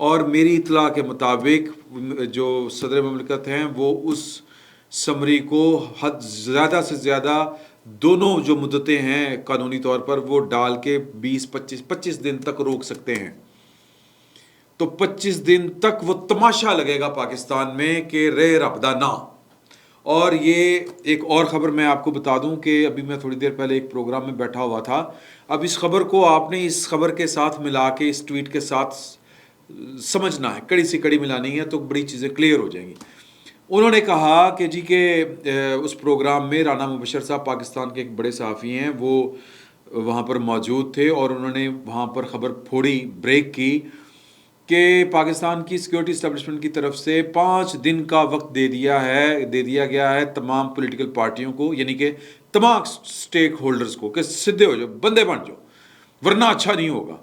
اور میری اطلاع کے مطابق جو صدر مملکت ہیں وہ اس سمری کو حد زیادہ سے زیادہ دونوں جو مدتیں ہیں قانونی طور پر وہ ڈال کے 25 دن تک روک سکتے ہیں. تو 25 دن تک وہ تماشا لگے گا پاکستان میں کہ رے ربدہ نہ. اور یہ ایک اور خبر میں آپ کو بتا دوں کہ ابھی میں تھوڑی دیر پہلے ایک پروگرام میں بیٹھا ہوا تھا. اب اس خبر کو آپ نے اس خبر کے ساتھ ملا کے اس ٹویٹ کے ساتھ سمجھنا ہے, کڑی سے کڑی ملانی ہے تو بڑی چیزیں کلیئر ہو جائیں گی. انہوں نے کہا کہ جی کہ اس پروگرام میں رانا مبشر صاحب پاکستان کے ایک بڑے صحافی ہیں, وہ وہاں پر موجود تھے اور انہوں نے وہاں پر خبر پھوڑی, بریک کی کہ پاکستان کی سیکیورٹی اسٹیبلشمنٹ کی طرف سے 5 دن کا وقت دے دیا گیا ہے تمام پولیٹیکل پارٹیوں کو, یعنی کہ تمام سٹیک ہولڈرز کو, کہ سدھے ہو جاؤ, بندے بن جاؤ, ورنہ اچھا نہیں ہوگا.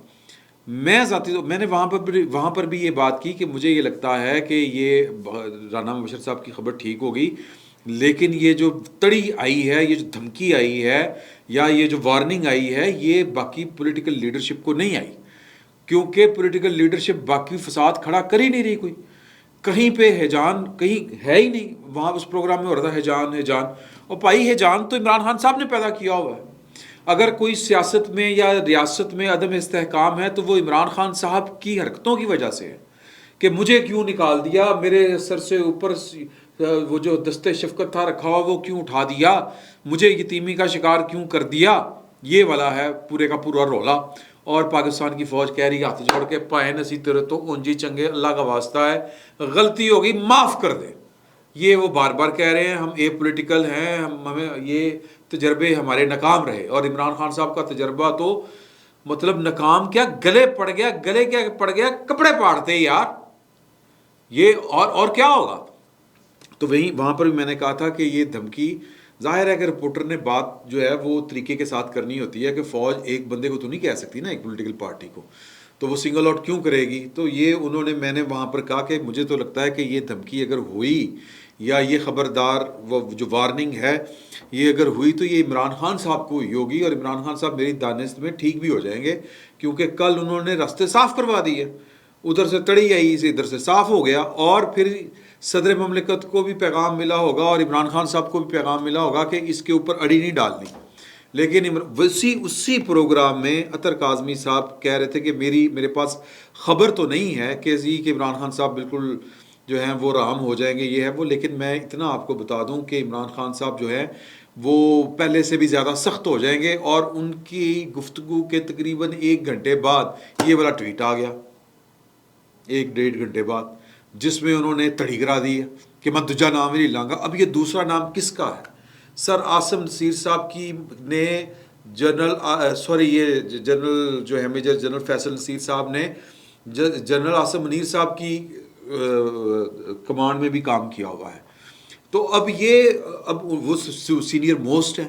میں نے وہاں پر بھی یہ بات کی کہ مجھے یہ لگتا ہے کہ یہ رانا مبشر صاحب کی خبر ٹھیک ہوگی, لیکن یہ جو تڑی آئی ہے, یہ جو دھمکی آئی ہے یا یہ جو وارننگ آئی ہے, یہ باقی پولیٹیکل لیڈرشپ کو نہیں آئی, کیونکہ پولیٹیکل لیڈرشپ باقی فساد کھڑا کر ہی نہیں رہی. کوئی کہیں پہ ہیجان کہیں ہے ہی نہیں. وہاں اس پروگرام میں ہو رہا تھا ہیجان, اور بھائی ہیجان تو عمران خان صاحب نے پیدا کیا ہوا ہے. اگر کوئی سیاست میں یا ریاست میں عدم استحکام ہے تو وہ عمران خان صاحب کی حرکتوں کی وجہ سے ہے, کہ مجھے کیوں نکال دیا, میرے سر سے اوپر وہ جو دستے شفقت تھا رکھا ہوا وہ کیوں اٹھا دیا, مجھے یتیمی کا شکار کیوں کر دیا. یہ والا ہے پورے کا پورا رولا. اور پاکستان کی فوج کہہ رہی ہاتھ جوڑ کے, پائے نسی تیرے تو اونجی چنگے, اللہ کا واسطہ ہے, غلطی ہوگی معاف کر دے. یہ وہ بار بار کہہ رہے ہیں, ہم اے پولیٹیکل ہیں, ہمیں یہ تجربے ہمارے ناکام رہے. اور عمران خان صاحب کا تجربہ تو مطلب ناکام کیا, گلے کیا پڑ گیا, کپڑے پاڑتے یار. یہ اور کیا ہوگا. تو وہاں پر بھی میں نے کہا تھا کہ یہ دھمکی, ظاہر ہے کہ رپورٹر نے بات جو ہے وہ طریقے کے ساتھ کرنی ہوتی ہے, کہ فوج ایک بندے کو تو نہیں کہہ سکتی نا, ایک پولیٹیکل پارٹی کو, تو وہ سنگل آؤٹ کیوں کرے گی. تو یہ میں نے وہاں پر کہا کہ مجھے تو لگتا ہے کہ یہ دھمکی اگر ہوئی یا یہ خبردار وہ جو وارننگ ہے یہ اگر ہوئی تو یہ عمران خان صاحب کو ہوئی ہوگی. اور عمران خان صاحب میری دانست میں ٹھیک بھی ہو جائیں گے, کیونکہ کل انہوں نے راستے صاف کروا دیے, ادھر سے تڑی آئی سے ادھر سے صاف ہو گیا. اور پھر صدر مملکت کو بھی پیغام ملا ہوگا اور عمران خان صاحب کو بھی پیغام ملا ہوگا کہ اس کے اوپر اڑی نہیں ڈالنی. لیکن اسی پروگرام میں عطر کاظمی صاحب کہہ رہے تھے کہ میرے پاس خبر تو نہیں ہے کہ عمران خان صاحب بالکل جو ہیں وہ رام ہو جائیں گے, یہ ہے وہ. لیکن میں اتنا آپ کو بتا دوں کہ عمران خان صاحب جو ہے وہ پہلے سے بھی زیادہ سخت ہو جائیں گے. اور ان کی گفتگو کے تقریباً 1 گھنٹے بعد یہ والا ٹویٹ آ گیا, 1-1.5 گھنٹے بعد, جس میں انہوں نے تڑی کرا دی ہے کہ میں دوجا نام ہی نہیں لاؤں گا. اب یہ دوسرا نام کس کا ہے؟ سر عاصم نصیر صاحب کی نے جنرل جو ہے میجر جنرل فیصل نصیر صاحب نے جنرل عاصم منیر صاحب کی کمانڈ میں بھی کام کیا ہوا ہے. تو اب وہ سینئر موسٹ ہیں,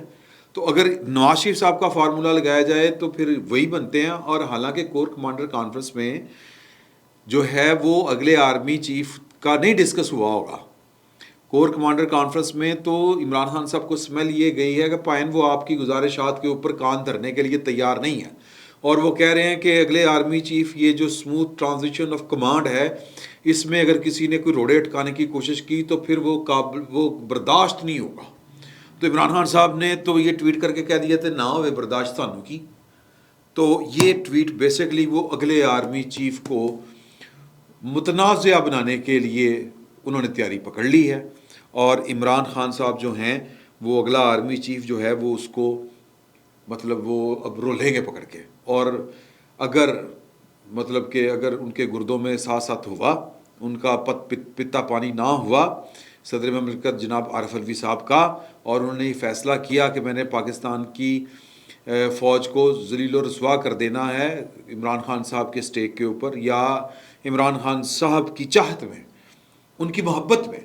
تو اگر نواز شریف صاحب کا فارمولا لگایا جائے تو پھر وہی بنتے ہیں. اور حالانکہ کور کمانڈر کانفرنس میں جو ہے وہ اگلے آرمی چیف کا نہیں ڈسکس ہوا ہوگا. کور کمانڈر کانفرنس میں تو عمران خان صاحب کو سمیل یہ گئی ہے کہ پائن وہ آپ کی گزارشات کے اوپر کان دھرنے کے لیے تیار نہیں ہے, اور وہ کہہ رہے ہیں کہ اگلے آرمی چیف یہ جو اسموتھ ٹرانزیشن آف کمانڈ ہے اس میں اگر کسی نے کوئی روڑے اٹکانے کی کوشش کی تو پھر وہ برداشت نہیں ہوگا. تو عمران خان صاحب نے تو یہ ٹویٹ کر کے کہہ دیا تھا نہ ہوئے برداشت تھانوں کی. تو یہ ٹویٹ بیسکلی وہ اگلے آرمی چیف کو متنازع بنانے کے لیے انہوں نے تیاری پکڑ لی ہے. اور عمران خان صاحب جو ہیں وہ اگلا آرمی چیف جو ہے وہ اس کو مطلب وہ اب رولیں گے پکڑ کے. اور اگر مطلب کہ اگر ان کے گردوں میں ساتھ ہوا, ان کا پتا پانی نہ ہوا صدر مملکت جناب عارف الوی صاحب کا, اور انہوں نے یہ فیصلہ کیا کہ میں نے پاکستان کی فوج کو ذلیل و رسوا کر دینا ہے عمران خان صاحب کے سٹیک کے اوپر, یا عمران خان صاحب کی چاہت میں, ان کی محبت میں,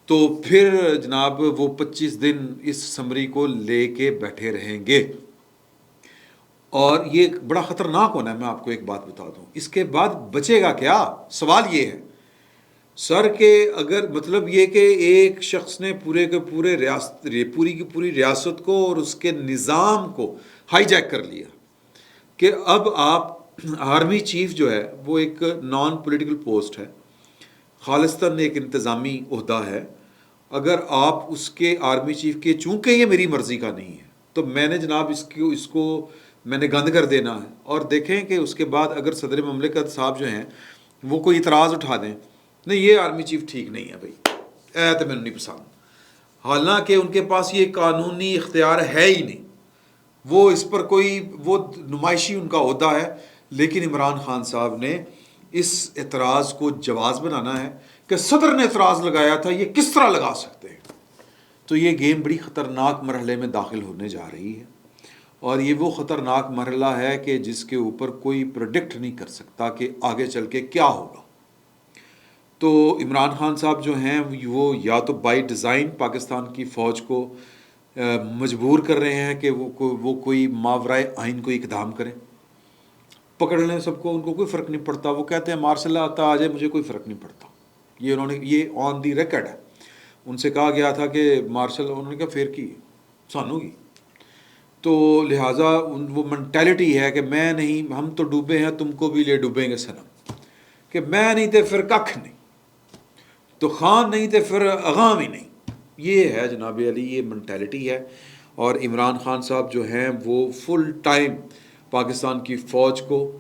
تو پھر جناب وہ 25 دن اس سمری کو لے کے بیٹھے رہیں گے. اور یہ بڑا خطرناک ہونا ہے. میں آپ کو ایک بات بتا دوں, اس کے بعد بچے گا کیا؟ سوال یہ ہے سر کہ اگر مطلب یہ کہ ایک شخص نے پوری کی پوری ریاست کو اور اس کے نظام کو ہائی جیک کر لیا, کہ اب آپ آرمی چیف جو ہے وہ ایک نان پولیٹیکل پوسٹ ہے، خالصتاً ایک انتظامی عہدہ ہے. اگر آپ اس کے آرمی چیف کے، چونکہ یہ میری مرضی کا نہیں ہے تو میں نے جناب اس کو میں نے گند کر دینا ہے. اور دیکھیں کہ اس کے بعد اگر صدر مملکت صاحب جو ہیں وہ کوئی اعتراض اٹھا دیں، نہیں یہ آرمی چیف ٹھیک نہیں ہے بھائی، اے تو میں نہیں پسند. حالانکہ ان کے پاس یہ قانونی اختیار ہے ہی نہیں، وہ اس پر کوئی وہ نمائشی ان کا عہدہ ہے. لیکن عمران خان صاحب نے اس اعتراض کو جواز بنانا ہے کہ صدر نے اعتراض لگایا تھا، یہ کس طرح لگا سکتے ہیں. تو یہ گیم بڑی خطرناک مرحلے میں داخل ہونے جا رہی ہے، اور یہ وہ خطرناک مرحلہ ہے کہ جس کے اوپر کوئی پریڈکٹ نہیں کر سکتا کہ آگے چل کے کیا ہوگا. تو عمران خان صاحب جو ہیں وہ یا تو بائی ڈیزائن پاکستان کی فوج کو مجبور کر رہے ہیں کہ وہ کوئی ماورائے آئین کو اقدام کریں، پکڑ لیں سب کو، ان کو کوئی فرق نہیں پڑتا. وہ کہتے ہیں مارشل آتا آ جائے مجھے کوئی فرق نہیں پڑتا. یہ انہوں نے، یہ آن دی ریکارڈ ہے. ان سے کہا گیا تھا کہ مارشل، انہوں نے کہا پھر کی سانو کی. تو لہٰذا وہ منٹیلٹی ہے کہ میں نہیں، ہم تو ڈوبے ہیں تم کو بھی لے ڈوبیں گے صنم، کہ میں نہیں تے پھر ککھ نہیں، تو خان نہیں تے پھر اغام ہی نہیں. یہ ہے جناب علی، یہ منٹیلٹی ہے. اور عمران خان صاحب جو ہیں وہ فل ٹائم پاکستان کی فوج کو،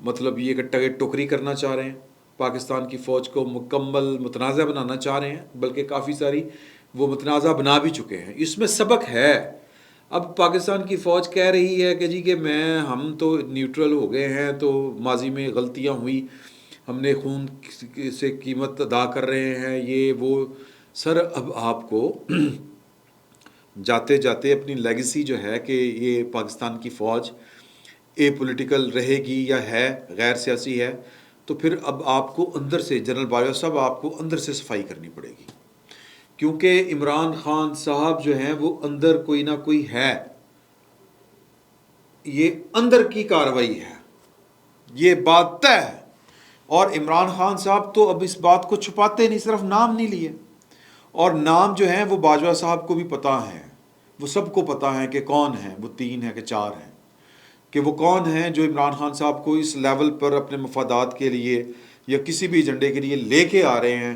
مطلب یہ کہ ٹوکری کرنا چاہ رہے ہیں، پاکستان کی فوج کو مکمل متنازع بنانا چاہ رہے ہیں، بلکہ کافی ساری وہ متنازع بنا بھی چکے ہیں. اس میں سبق ہے. اب پاکستان کی فوج کہہ رہی ہے کہ جی کہ ہم تو نیوٹرل ہو گئے ہیں، تو ماضی میں غلطیاں ہوئی، ہم نے خون سے قیمت ادا کر رہے ہیں، یہ وہ. سر اب آپ کو جاتے جاتے اپنی لیگیسی جو ہے کہ یہ پاکستان کی فوج اے پولیٹیکل رہے گی یا ہے غیر سیاسی ہے، تو پھر اب آپ کو اندر سے، جنرل باجوہ صاحب آپ کو اندر سے صفائی کرنی پڑے گی. کیونکہ عمران خان صاحب جو ہیں وہ اندر کوئی نہ کوئی ہے، یہ اندر کی کارروائی ہے، یہ بات طے ہے. اور عمران خان صاحب تو اب اس بات کو چھپاتے نہیں، صرف نام نہیں لیے. اور نام جو ہیں وہ باجوہ صاحب کو بھی پتہ ہیں، وہ سب کو پتہ ہے کہ کون ہیں وہ، 3 ہیں کہ 4 ہیں، کہ وہ کون ہیں جو عمران خان صاحب کو اس لیول پر اپنے مفادات کے لیے یا کسی بھی ایجنڈے کے لیے لے کے آ رہے ہیں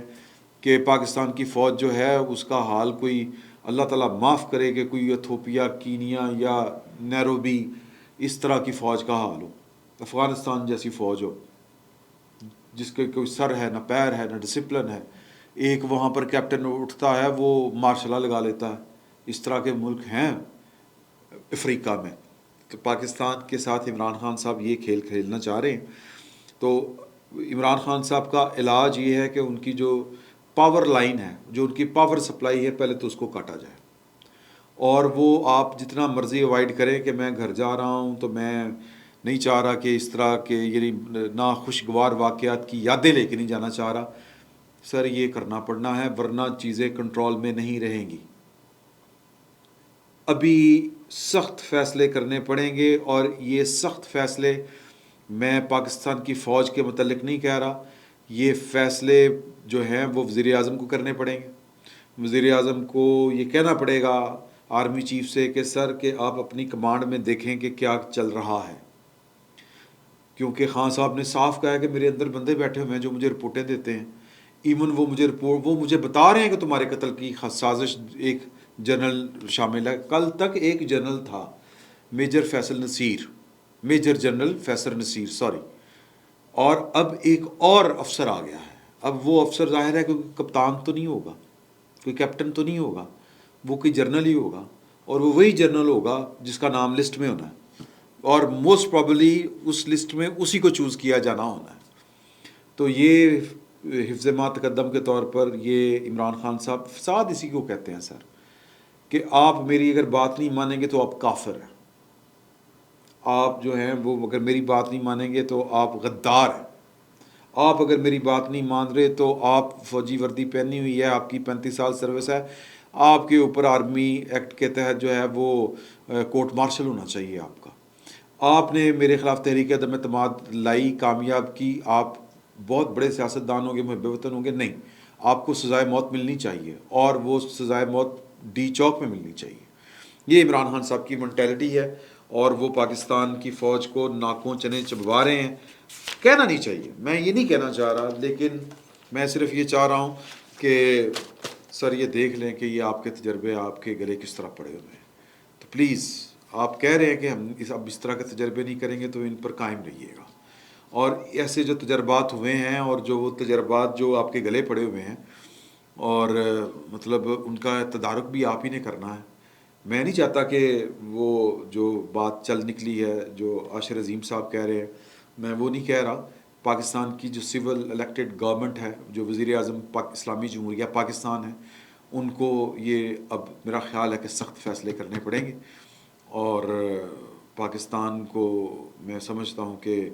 کہ پاکستان کی فوج جو ہے اس کا حال کوئی اللہ تعالیٰ معاف کرے کہ کوئی ایتھوپیا، کینیا یا نیروبی اس طرح کی فوج کا حال ہو، افغانستان جیسی فوج ہو جس کے کوئی سر ہے نہ پیر ہے نہ ڈسپلن ہے. ایک وہاں پر کیپٹن اٹھتا ہے وہ مارشلہ لگا لیتا ہے. اس طرح کے ملک ہیں افریقہ میں. کہ پاکستان کے ساتھ عمران خان صاحب یہ کھیل کھیلنا چاہ رہے ہیں. تو عمران خان صاحب کا علاج یہ ہے کہ ان کی جو پاور لائن ہے، جو ان کی پاور سپلائی ہے، پہلے تو اس کو کاٹا جائے. اور وہ آپ جتنا مرضی اوائڈ کریں کہ میں گھر جا رہا ہوں تو میں نہیں چاہ رہا کہ اس طرح کے یعنی ناخوشگوار واقعات کی یادیں لے کے نہیں جانا چاہ رہا، سر یہ کرنا پڑنا ہے ورنہ چیزیں کنٹرول میں نہیں رہیں گی. ابھی سخت فیصلے کرنے پڑیں گے، اور یہ سخت فیصلے میں پاکستان کی فوج کے متعلق نہیں کہہ رہا، یہ فیصلے جو ہیں وہ وزیر اعظم کو کرنے پڑیں گے. وزیر اعظم کو یہ کہنا پڑے گا آرمی چیف سے کہ سر کہ آپ اپنی کمانڈ میں دیکھیں کہ کیا چل رہا ہے. کیونکہ خان صاحب نے صاف کہا ہے کہ میرے اندر بندے بیٹھے ہوئے ہیں جو مجھے رپورٹیں دیتے ہیں، ایون وہ مجھے بتا رہے ہیں کہ تمہارے قتل کی سازش ایک جنرل شامل ہے. کل تک ایک جنرل تھا، major general Faisal Naseer sorry, اور اب ایک اور افسر آ گیا ہے. اب وہ افسر ظاہر ہے کہ کپتان تو نہیں ہوگا، کوئی کیپٹن تو نہیں ہوگا، وہ کوئی جنرل ہی ہوگا، اور وہ وہی جنرل ہوگا جس کا نام لسٹ میں ہونا ہے، اور موسٹ پرابلی اس لسٹ میں اسی کو چوز کیا جانا ہونا ہے. تو یہ حفظ ما تقدم کے طور پر یہ عمران خان صاحب فساد اسی کو کہتے ہیں سر، کہ آپ میری اگر بات نہیں مانیں گے تو آپ کافر ہیں، آپ جو ہیں وہ اگر میری بات نہیں مانیں گے تو آپ غدار ہیں، آپ اگر میری بات نہیں مان رہے تو آپ فوجی وردی پہنی ہوئی ہے، آپ کی 35 سال سروس ہے، آپ کے اوپر آرمی ایکٹ کے تحت جو ہے وہ کورٹ مارشل ہونا چاہیے آپ کا. آپ نے میرے خلاف تحریک عدم اعتماد لائی، کامیاب کی، آپ بہت بڑے سیاستدان ہوں گے، محب وطن ہوں گے، نہیں، آپ کو سزائے موت ملنی چاہیے، اور وہ سزائے موت ڈی چوک میں ملنی چاہیے. یہ عمران خان صاحب کی منٹیلٹی ہے. اور وہ پاکستان کی فوج کو ناکوں چنے چبوا رہے ہیں. کہنا نہیں چاہیے، میں یہ نہیں کہنا چاہ رہا، لیکن میں صرف یہ چاہ رہا ہوں کہ سر یہ دیکھ لیں کہ یہ آپ کے تجربے آپ کے گلے کس طرح پڑے ہوئے ہیں. تو پلیز آپ کہہ رہے ہیں کہ ہم اب اس طرح کے تجربے نہیں کریں گے، تو ان پر قائم رہیے گا. اور ایسے جو تجربات ہوئے ہیں اور جو وہ تجربات جو آپ کے گلے پڑے ہوئے ہیں، اور مطلب ان کا تدارک بھی آپ ہی نے کرنا ہے. میں نہیں چاہتا کہ وہ جو بات چل نکلی ہے جو عاشر عظیم صاحب کہہ رہے ہیں، میں وہ نہیں کہہ رہا. پاکستان کی جو سول الیکٹڈ گورنمنٹ ہے، جو وزیر اعظم اسلامی جمہوریہ پاکستان ہے، ان کو یہ اب میرا خیال ہے کہ سخت فیصلے کرنے پڑیں گے. اور پاکستان کو میں سمجھتا ہوں کہ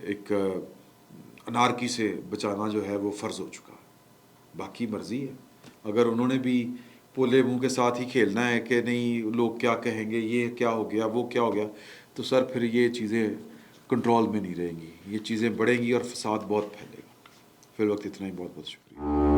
ایک انارکی سے بچانا جو ہے وہ فرض ہو چکا ہے. باقی مرضی ہے، اگر انہوں نے بھی پولے منہ کے ساتھ ہی کھیلنا ہے کہ نہیں لوگ کیا کہیں گے، یہ کیا ہو گیا وہ کیا ہو گیا، تو سر پھر یہ چیزیں کنٹرول میں نہیں رہیں گی، یہ چیزیں بڑھیں گی اور فساد بہت پھیلے گا. فی الوقت اتنا ہی. بہت بہت شکریہ.